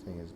thing is.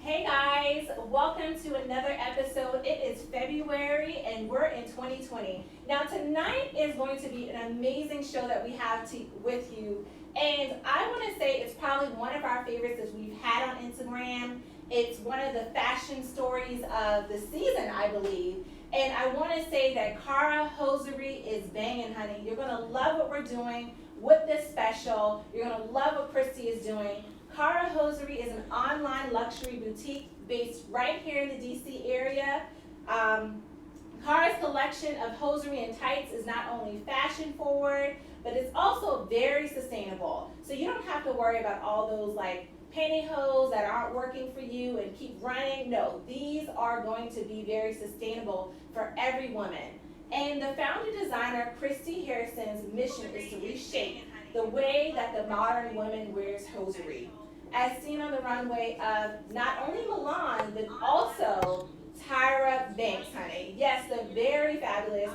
Hey guys, welcome to another episode. It is February and we're in 2020. Now tonight is going to be an amazing show that we have with you. And I want to say it's probably one of our favorites that we've had on Instagram. It's one of the fashion stories of the season, I believe. And I want to say that CARRA Hosiery is banging, honey. You're going to love what we're doing with this special. You're going to love what Christi is doing. CARRA Hosiery is an online luxury boutique based right here in the DC area. CARRA's collection of hosiery and tights is not only fashion forward, but it's also very sustainable. So you don't have to worry about all those like pantyhose that aren't working for you and keep running. No, these are going to be very sustainable for every woman. And the founder designer, Christi Hairston's mission is to reshape the way that the modern woman wears hosiery, as seen on the runway of not only Milan, but also Tyra Banks, honey. Yes, the very fabulous,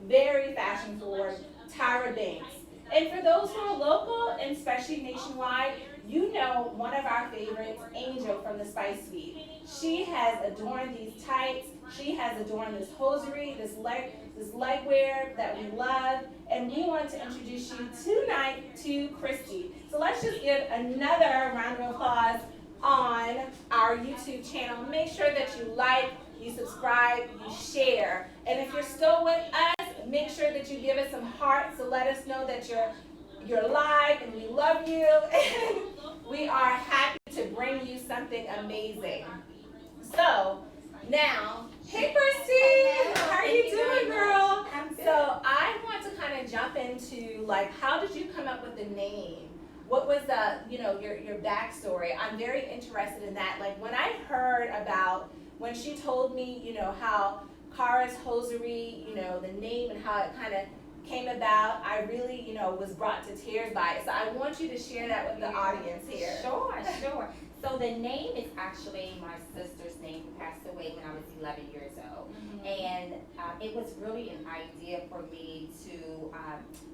very fashion forward Tyra Banks. And for those who are local, and especially nationwide, you know one of our favorites, Angel from the Spice Suite. She has adorned these tights. She has adorned this hosiery, this leg wear that we love. And we want to introduce you tonight to Christi. So let's just give another round of applause on our YouTube channel. Make sure that you like, you subscribe, you share. And if you're still with us, make sure that you give us some hearts to let us know that you're live and we love you. And we are happy to bring you something amazing. So now, hey Christi, how are you doing, girl? So I want to kind of jump into like, how did you come up with the name? What was the, your backstory? I'm very interested in that. Like when I heard about, when she told me, how CARRA's Hosiery, the name and how it kind of came about, I really, was brought to tears by it. So I want you to share that with the audience here. Sure. So the name is actually my sister's name, who passed away when I was 11 years old. Mm-hmm. And it was really an idea for me to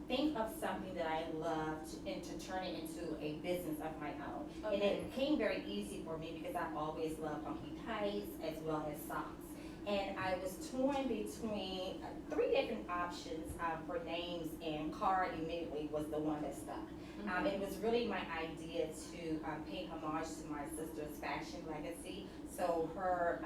think of something that I loved and to turn it into a business of my own. Okay. And it came very easy for me because I always loved funky tights as well as socks. And I was torn between three different options for names, and CARRA immediately was the one that stuck. Mm-hmm. It was really my idea to pay homage to my sister's fashion legacy, so her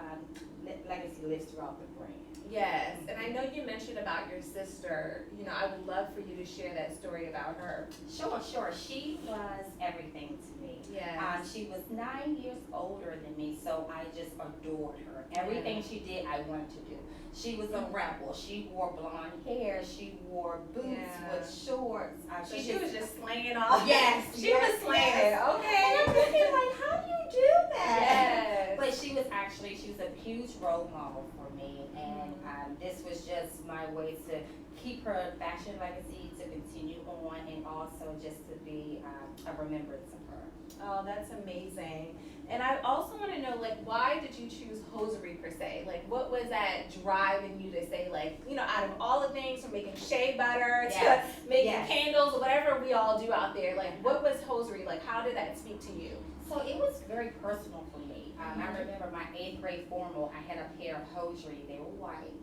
legacy lives throughout the brand. Yes, and I know you mentioned about your sister. I would love for you to share that story about her. Sure. She was everything to me. Yeah. She was 9 years older than me, so I just adored her. Everything she did, I wanted to do. She was a rebel. She wore blonde hair. She wore boots with shorts. So she was just slaying all. Yes, she was slaying it. Okay. And I'm thinking, like, how do you do that? Yes. But she was a huge role model for me, and this was just my way to keep her fashion legacy to continue on, and also just to be a remembrance of her. Oh, that's amazing. And I also want to know, like, why did you choose hosiery per se? Like, what was that driving you to say, like, out of all the things from making shea butter to making candles or whatever we all do out there, like, what was hosiery? Like, how did that speak to you? So it was very personal for me. I remember my 8th grade formal, I had a pair of hosiery. They were white.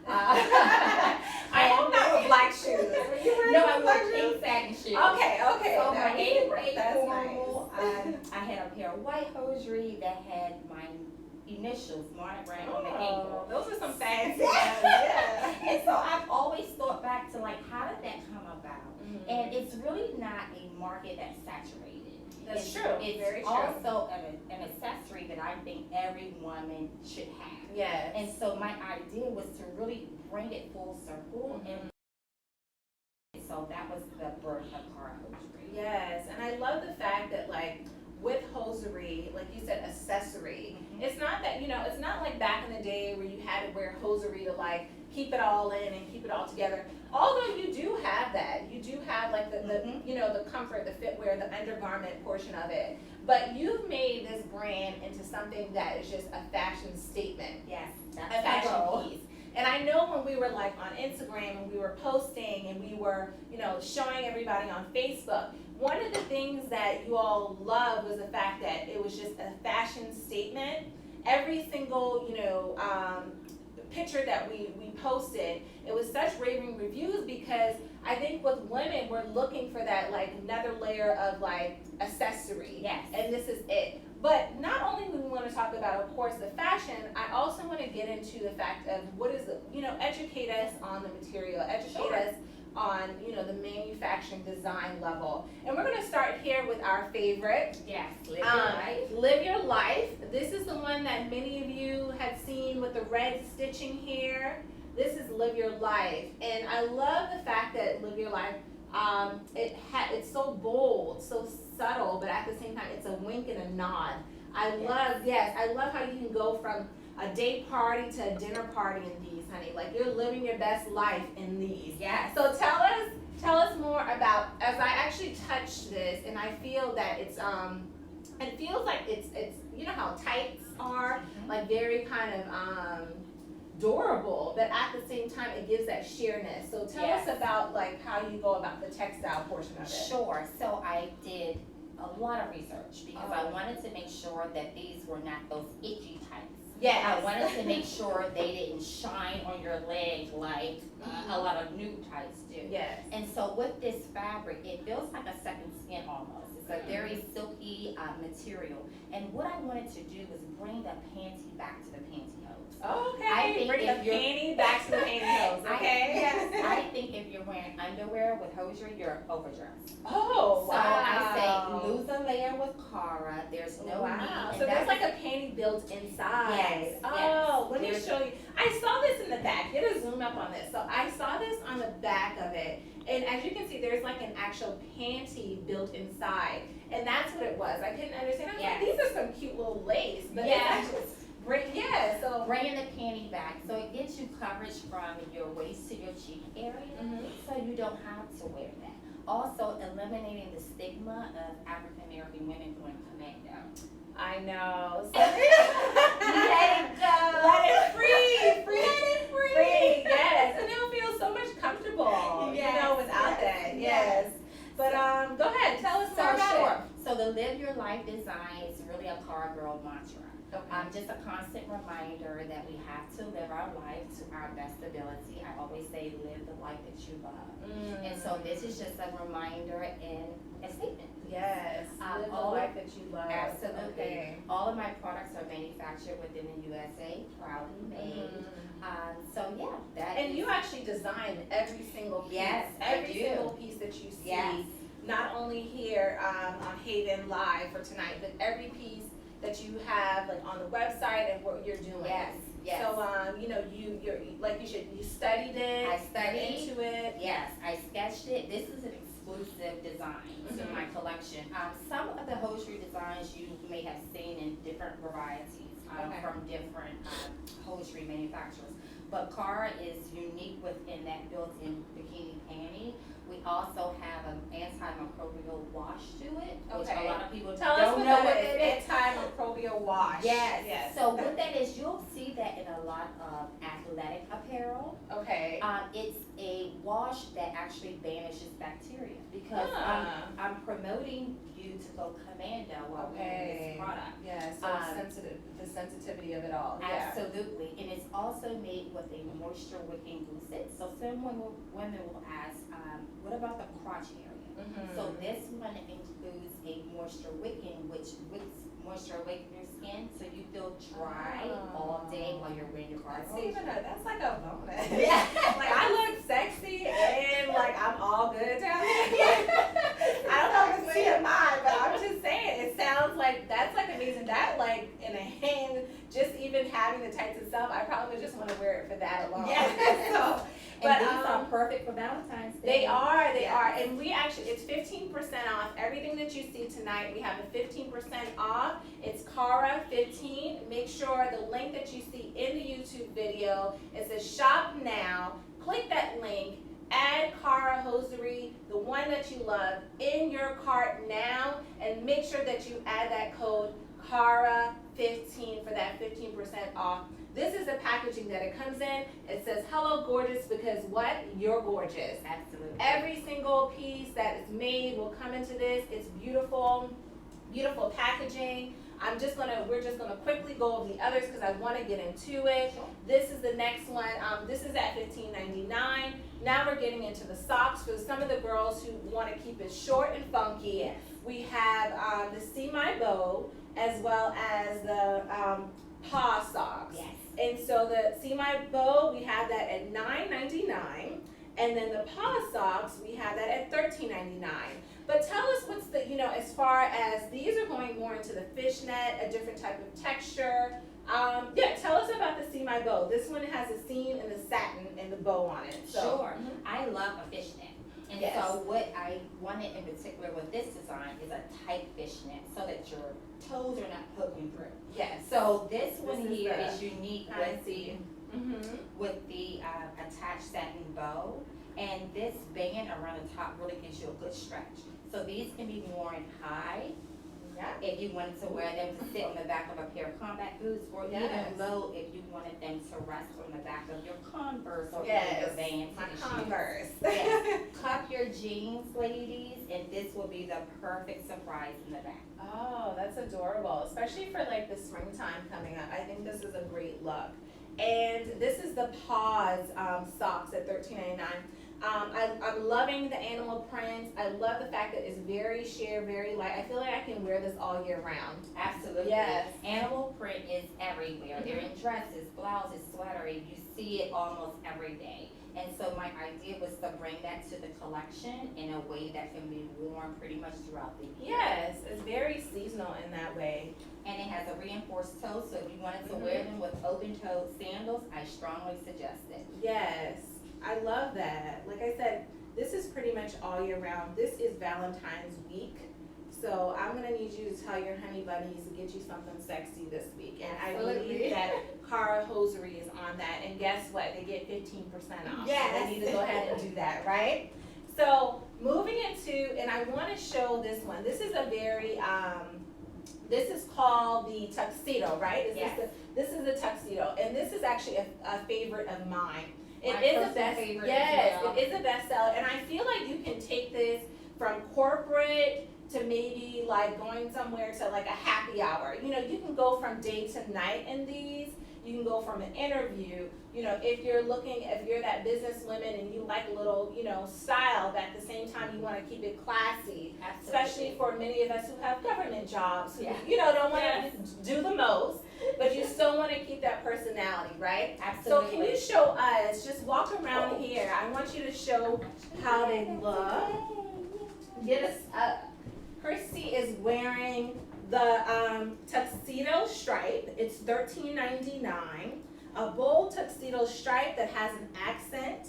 I hope not with black shoes. Were you wearing no, I wore pink satin shoes. Okay. So my 8th grade That's formal, nice. I had a pair of white hosiery that had my initials monogram on the ankle. Those are some fancy ones. Yeah. And so I've always thought back to like, how did that come about? Mm-hmm. And it's really not a market that's saturated. That's true. It's very true. Also an accessory that I think every woman should have. Yes. And so my idea was to really bring it full circle, and so that was the birth of CARRA Hosiery. Yes, and I love the fact that like with hosiery, like you said, accessory. Mm-hmm. It's not that it's not like back in the day where you had to wear hosiery to like keep it all in and keep it all together. Although you do have that, you do have like the the comfort, the footwear, the undergarment portion of it. But you've made this brand into something that is just a fashion statement. Yes, a fashion piece. And I know when we were were like on Instagram and we were posting and we were, showing everybody on Facebook, one of the things that you all loved was the fact that it was just a fashion statement. Every single, picture that we posted, it was such raving reviews because I think with women, we're looking for that like another layer of like accessory. Yes. And this is it. But not only do we want to talk about, of course, the fashion, I also want to get into the fact of what is, educate us on the material, educate us on, the manufacturing design level. And we're going to start here with our favorite. Yes, Live Your Life. Live Your Life. This is the one that many of you had seen with the red stitching here. This is Live Your Life. And I love the fact that Live Your Life, it's so bold, so subtle, but at the same time, it's a wink and a nod. I love how you can go from a day party to a dinner party in these, honey. Like you're living your best life in these. Yes. So tell us more about, as I actually touched this, and I feel that it's it feels like it's how tights are, like very kind of durable, but at the same time it gives that sheerness. So tell us about like how you go about the textile portion of it. Sure. So I did a lot of research because I wanted to make sure that these were not those itchy tights. Yes. I wanted to make sure they didn't shine on your leg like a lot of new tights do. Yes. And so with this fabric, it feels like a second skin almost. It's a very silky material. And what I wanted to do was bring the panty back to the pantyhose. Okay. Bring the panty back to the pantyhose. Okay. I think if you're wearing underwear with hosiery, you're overdressed. Oh, wow. So I say lose a layer with CARRA. There's no need. So there's like a panty built inside. Yes. Oh, let me show you. I saw this in the back. Get a zoom up on this. So I saw this on the back of it. And as you can see, there's like an actual panty built inside. And that's what it was. I couldn't understand. I was like, these are some cute little lace. But so bringing the panty back, so it gives you coverage from your waist to your cheek area, so you don't have to wear that. Also, eliminating the stigma of African American women doing commando. I know. So Let it go. Let it free. Free. Yes. And it'll feel so much comfortable. Without that. Yes. But go ahead. Tell us more about it. So the Live Your Life design is really a CARRA girl mantra. Okay. Just a constant reminder that we have to live our life to our best ability. I always say live the life that you love. And so this is just a reminder and a statement. Yes. Live the life that you love. Absolutely. Okay. All of my products are manufactured within the USA, proudly made. And you actually design every single piece. Yes, every single piece that you see. Yes. Not only here on Haven Live for tonight, but every piece that you have like on the website and what you're doing. Yes. So you're like you studied it. I studied into it. Yes, I sketched it. This is an exclusive design to my collection. Some of the hosiery designs you may have seen in different varieties from different hosiery manufacturers. But CARRA is unique within that built-in bikini panty. We also have an antimicrobial wash to it, which a lot of people don't know what it is. Antimicrobial wash. Yes. So what that is, you'll see that in a lot of athletic apparel. Okay. It's a wash that actually banishes bacteria because I'm promoting you to go commando while wearing this product. Yeah, so the sensitivity of it all. Absolutely. And it's also made with a moisture wicking gusset. So some women will ask, what about the crotch area? So this one includes a moisture wicking, which moisture away from your skin, so you feel dry all day while you're wearing your bra. That's like a bonus. Yeah. Like I look sexy and like I'm all good down here. I don't know if it's TMI, but I'm just saying it sounds like that's like amazing. That like in a hand, just even having the tights itself, I probably just want to wear it for that alone. And these are perfect for Valentine's Day. They are. And we actually, it's 15% off. Everything that you see tonight, we have a 15% off. It's CARRA 15. Make sure the link that you see in the YouTube video, it says shop now. Click that link. Add CARRA Hosiery, the one that you love, in your cart now. And make sure that you add that code CARRA 15 for that 15% off. This is the packaging that it comes in. It says, hello gorgeous, because what? You're gorgeous. Absolutely. Every single piece that is made will come into this. It's beautiful, beautiful packaging. We're just gonna quickly go over the others because I want to get into it. Sure. This is the next one. This is at $15.99. Now we're getting into the socks for some of the girls who want to keep it short and funky. Yes. We have the See My Bow as well as the paw socks. Yes. And so the See My Bow, we have that at $9.99. And then the paw socks, we have that at $13.99. But tell us what's the, as far as these are going more into the fishnet, a different type of texture. Tell us about the See My Bow. This one has a seam and the satin and the bow on it. So. Sure. I love a fishnet. And Yes. so what I wanted in particular with this design is a tight fishnet so that your toes are not poking through. Yes. So this one is here the- is unique I with see. with the attached satin bow, and this band around the top really gives you a good stretch. So these can be worn high Yeah. if you wanted to wear them to sit on the back of a pair of combat boots, or Yes. even low if you wanted them to rest on the back of your Converse or Yes. your Vans. My tennis Converse. shoes. Yes. Cuff your jeans, ladies, and this will be the perfect surprise in the back. Oh, that's adorable, especially for like the springtime coming up. I think this is a great look. And this is the Paws socks at $13.99. I'm loving the animal prints. I love the fact that it's very sheer, very light. I feel like I can wear this all year round. Absolutely. Yes. Animal print is everywhere. They're in dresses, blouses, sweater. You see it almost every day. And so my idea was to bring that to the collection in a way that can be worn pretty much throughout the year. Yes, it's very seasonal in that way. And it has a reinforced toe, so if you wanted to wear them with open-toed sandals, I strongly suggest it. Yes, I love that. Like I said, this is pretty much all year round. This is Valentine's week. So I'm gonna need you to tell your honey bunnies to get you something sexy this week. And I Absolutely. believe that CARRA Hosiery is on that. And guess what? They get 15% off. Yes. So they need to go ahead and do that, right? So moving into, and I wanna show this one. This is a very, this is called the Tuxedo, right? Yes. This is the Tuxedo. And this is actually a favorite of mine. It My is a personal best, favorite yes, as well. it is a bestseller, and I feel like you can take this from corporate to maybe like going somewhere to like a happy hour. You can go from day to night in these. You can go from an interview. If you're that businesswoman and you like a little, style, but at the same time you want to keep it classy. Especially for many of us who have government jobs, who, Yeah. don't want to do the most, but you still want to keep that personality, right? Absolutely. So can you show us, just walk around here, I want you to show how they look. Get us up. Christi is wearing the tuxedo stripe, it's $13.99. A bold tuxedo stripe that has an accent.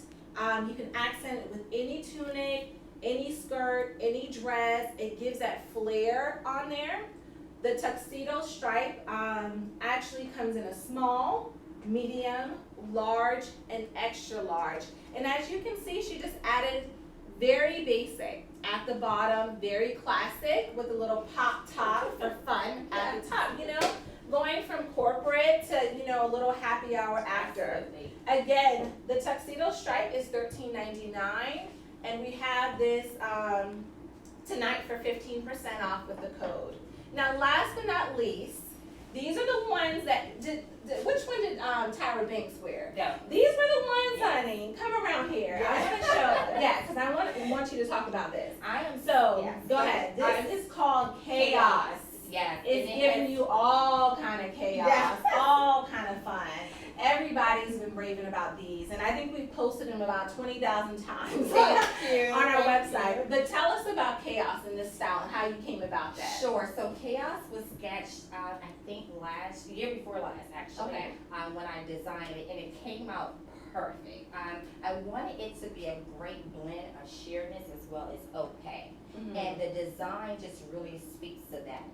You can accent it with any tunic, any skirt, any dress. It gives that flare on there. The tuxedo stripe actually comes in a small, medium, large, and extra large. And as you can see, she just added very basic at the bottom, very classic with a little pop top for fun at the top, going from corporate to, a little happy hour after. Absolutely. Again, the tuxedo stripe is $13.99, and we have this tonight for 15% off with the code. Now, last but not least, these are the ones that which one did Tyra Banks wear? Yeah. These were the ones, honey. Come around here. I want to show. Yeah, because I want you to talk about this. I am So yes. go ahead. This is called Chaos. Yes. It's and giving you all kind of chaos, Yes. all kind of fun. Everybody's been raving about these, and I think we've posted them about 20,000 times Thank you. on our Thank website. you. But tell us about chaos in this style and how you came about that. Sure. So chaos was sketched, I think year before last, actually. Okay. When I designed it, and it came out perfect. I wanted it to be a great blend of sheerness as well as opaque. Mhm. And the design just really speaks to that.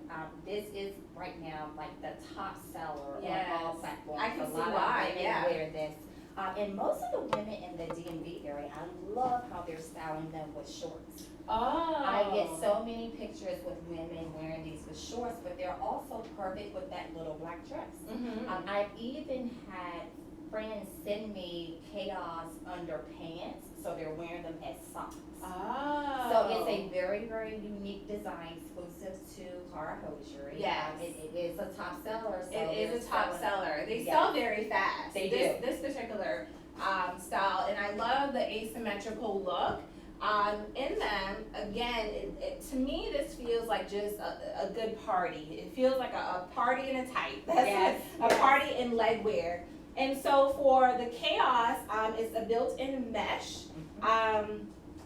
This is right now like the top seller Yes. on all platforms. I can a see lot why, of women yeah. wear this. And most of the women in the DMV area, I love how they're styling them with shorts. Oh. I get so many pictures with women wearing these with shorts, but they're also perfect with that little black dress. I've even had friends send me chaos underpants, so they're wearing them as socks. Oh. So it's a very, very unique design exclusive to CARRA Hosiery. Yes. It is a top seller. So It is a top seller. They Yes. sell very fast. They This particular style, and I love the asymmetrical look. In them, again, to me, this feels like just a good party. It feels like a party in a tight. That's Yes. a party in leg wear. And so for the chaos, it's a built-in mesh.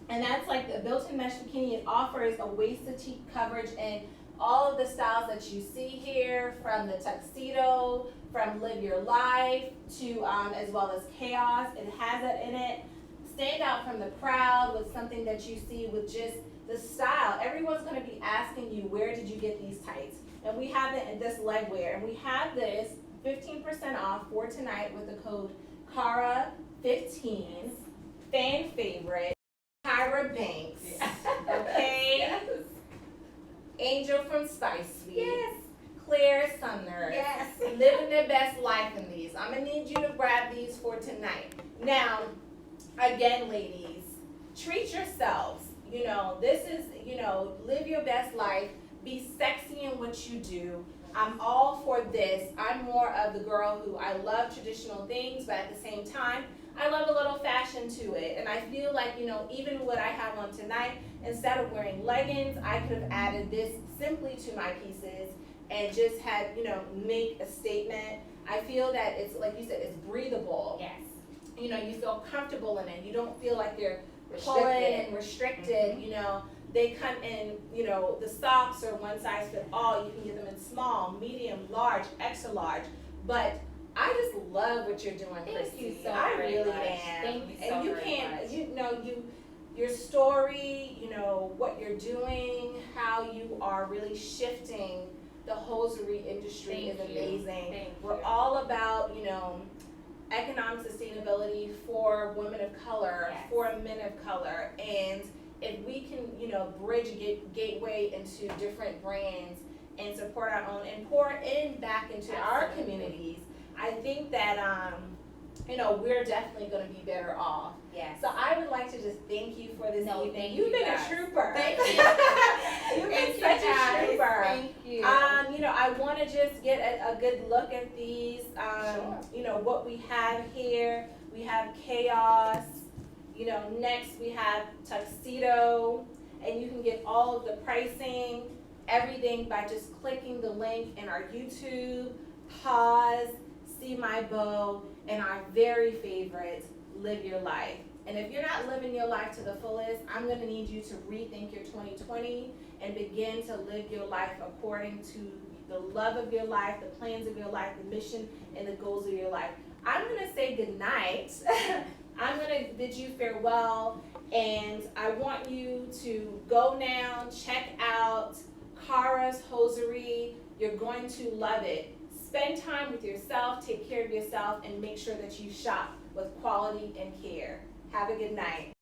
And that's like the built-in mesh bikini. It offers a waist-to-cheek coverage in all of the styles that you see here, from the tuxedo, from Live Your Life, to as well as chaos. It has it in it. Stand out from the crowd with something that you see with just the style. Everyone's going to be asking you, where did you get these tights? And we have it in this leg wear. And we have this 15% off for tonight with the code CARRA15. Fan favorite, Tyra Banks. Okay? Yes. Angel from Spice Suite. Yes. Claire Sumner. Yes. Living their best life in these. I'm going to need you to grab these for tonight. Now, again, ladies, treat yourselves. You know, this is, live your best life. Be sexy in what you do. I'm all for this. I'm more of the girl who I love traditional things, but at the same time, I love a little fashion to it. And I feel like, even what I have on tonight, instead of wearing leggings, I could have added this simply to my pieces and just had, make a statement. I feel that it's, like you said, it's breathable. Yes. You feel comfortable in it. You don't feel like you're pulling and restricted. They come in, the socks are one size fit all. You can get them in small, medium, large, extra large. But I just love what you're doing, Thank Christi. you so I very really much. am. Thank you so And you very can't, much. Your story, what you're doing, how you are really shifting the hosiery industry is Thank you. amazing. Thank We're you. all about, economic sustainability for women of color, Yes. for men of color, and if we can, bridge a gateway into different brands and support our own and pour in back into our Absolutely. communities, I think that we're definitely going to be better off. Yes. So I would like to just thank you for this No, evening. thank You've you, been guys. a trooper. Thank you. You've Thank been you, such guys. a trooper. Thank you. I want to just get a good look at these. Sure. What we have here. We have chaos. Next we have tuxedo, and you can get all of the pricing, everything by just clicking the link in our YouTube. Pause, see my bow, and our very favorite, Live Your Life. And if you're not living your life to the fullest, I'm going to need you to rethink your 2020 and begin to live your life according to the love of your life, the plans of your life, the mission, and the goals of your life. I'm going to say good night. I'm going to bid you farewell, and I want you to go now, check out CARRA's Hosiery. You're going to love it. Spend time with yourself, take care of yourself, and make sure that you shop with quality and care. Have a good night.